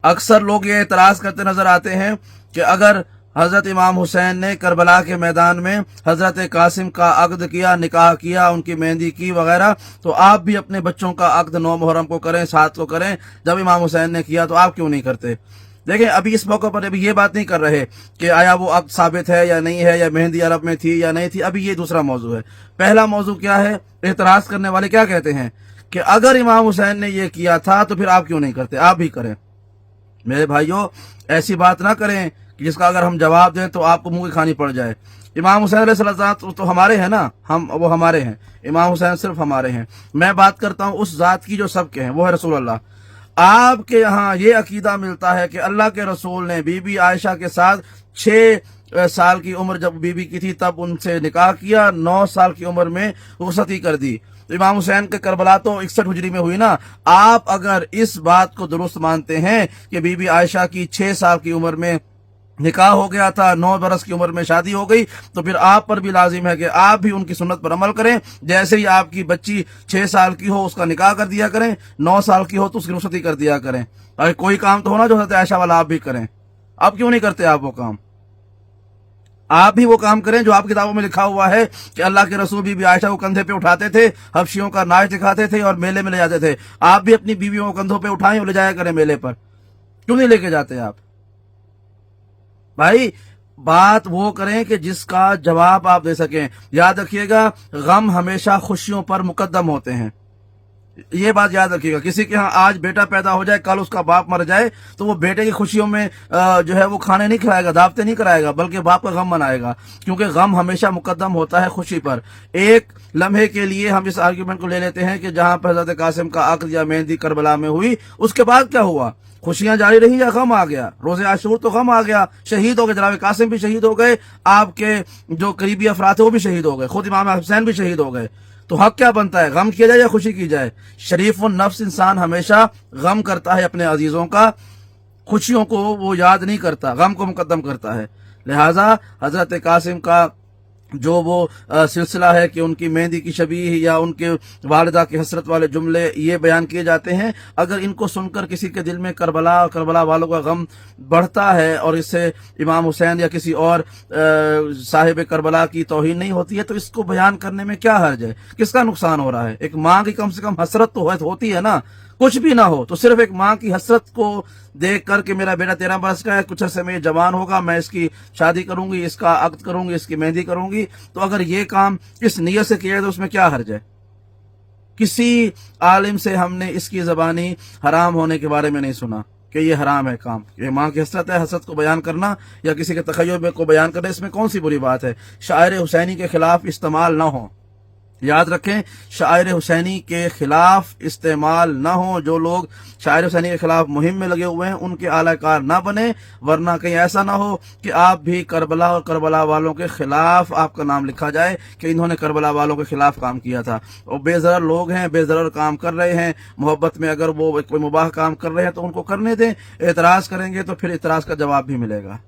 अक्सर लोग ये एतराज करते नजर आते हैं कि अगर हजरत इमाम हुसैन ने करबला के मैदान में हजरत कासिम का अक्द किया, निकाह किया, उनकी मेहंदी की वगैरह, तो आप भी अपने बच्चों का अक्द 9 मुहर्रम को करें, 7 को करें। जब इमाम हुसैन ने किया तो आप क्यों नहीं करते? देखें, अभी इस मौके पर अभी ये बात नहीं कर रहे कि आया वो अक्द साबित है या नहीं है, या मेहंदी अरब में थी या नहीं थी। अभी ये दूसरा मौजू है। पहला मौजू क्या है? एतराज करने वाले क्या कहते हैं कि अगर इमाम हुसैन ने ये किया था तो फिर आप क्यों नहीं करते? आप भी करें। मेरे भाइयों, ऐसी बात ना करें कि जिसका अगर हम जवाब दें तो आपको मुंह की खानी पड़ जाए। इमाम हुसैन अलैहिस्सलाम तो हमारे हैं ना, वो हमारे हैं। इमाम हुसैन सिर्फ हमारे हैं। मैं बात करता हूं उस जात की जो सबके हैं, वो है रसूल अल्लाह। आपके यहाँ ये अकीदा मिलता है कि अल्लाह के रसूल ने बीबी आयशा के साथ 6 साल की उम्र जब बीबी की थी तब उनसे निकाह किया, 9 साल की उम्र में रुखसती कर दी। तो इमाम हुसैन के करबला तो 61 हिजरी में हुई ना। आप अगर इस बात को दुरुस्त मानते हैं कि बीबी आयशा की 6 साल की उम्र में निकाह हो गया था, 9 बरस की उम्र में शादी हो गई, तो फिर आप पर भी लाजिम है कि आप भी उनकी सुन्नत पर अमल करें। जैसे ही आपकी बच्ची 6 साल की हो उसका निकाह कर दिया करें, 9 साल की हो तो उसकी रुखसती कर दिया करें। अगर कोई काम तो होना जो हज़रत आयशा वाला आप भी करें। आप क्यों नहीं करते? आप वो काम, आप भी वो काम करें जो आप किताबों में लिखा हुआ है कि अल्लाह के रसूल बीबी आयशा को कंधे पे उठाते थे, हबशियों का नाच दिखाते थे और मेले में ले जाते थे। आप भी अपनी बीवियों को कंधों पे उठाएं और ले जाया करें मेले पर। क्यों नहीं लेके जाते आप? भाई, बात वो करें कि जिसका जवाब आप दे सकें। याद रखिएगा, गम हमेशा खुशियों पर मुकद्दम होते हैं। ये बात याद रखिएगा। किसी के यहाँ आज बेटा पैदा हो जाए, कल उसका बाप मर जाए, तो वो बेटे की खुशियों में जो है वो खाने नहीं खिलाएगा, दावतें नहीं कराएगा, बल्कि बाप का गम मनाएगा, क्योंकि गम हमेशा मुकद्दम होता है खुशी पर। एक लम्हे के लिए हम इस आर्ग्यूमेंट को ले लेते हैं कि जहां पर हजरत कासिम का अक्द या मेहंदी करबला में हुई, उसके बाद क्या हुआ? खुशियां जारी रही या गम आ गया? रोजे आशूर तो गम आ गया, शहीद हो गए, जनाब कासिम भी शहीद हो गए, आपके जो करीबी अफराद थे वो भी शहीद हो गए, खुद इमाम हुसैन भी शहीद हो गए। तो हक क्या बनता है? गम किया जाए या खुशी की जाए? शरीफ व नफ्स इंसान हमेशा गम करता है अपने अजीजों का, खुशियों को वो याद नहीं करता, गम को मुकद्दम करता है। लिहाजा हजरत कासिम का जो वो सिलसिला है कि उनकी मेहंदी की शबीह या उनके वालिदा की हसरत वाले जुमले ये बयान किए जाते हैं, अगर इनको सुनकर किसी के दिल में करबला वालों का गम बढ़ता है और इससे इमाम हुसैन या किसी और साहिब करबला की तौहीन नहीं होती है, तो इसको बयान करने में क्या हर्ज है? किसका नुकसान हो रहा है? एक माँ की कम से कम हसरत तो होती है ना। कुछ भी ना हो तो सिर्फ एक माँ की हसरत को देख कर के मेरा बेटा 13 बरस का है, कुछ अरसे में जवान होगा, मैं इसकी शादी करूंगी, इसका अक्द करूंगी, इसकी मेहंदी करूंगी, तो अगर ये काम इस नियत से किया जाए तो उसमें क्या हर्ज है? किसी आलिम से हमने इसकी जबानी हराम होने के बारे में नहीं सुना कि ये हराम है काम। ये माँ की हसरत है, हसरत को बयान करना या किसी के तखय्युल को बयान करना, इसमें कौन सी बुरी बात है? शायर हुसैनी के खिलाफ इस्तेमाल ना हो। याद रखें, शायर हुसैनी के खिलाफ इस्तेमाल ना हो। जो लोग शायर हुसैनी के खिलाफ मुहिम में लगे हुए हैं उनके आलाकार ना बने, वरना कहीं ऐसा ना हो कि आप भी करबला और करबला वालों के खिलाफ आपका नाम लिखा जाए कि इन्होंने करबला वालों के खिलाफ काम किया था। और बेज़रर लोग हैं, बेज़रर काम कर रहे हैं, मोहब्बत में अगर वो कोई मुबाह काम कर रहे हैं तो उनको करने दें। एतराज करेंगे तो फिर एतराज का जवाब भी मिलेगा।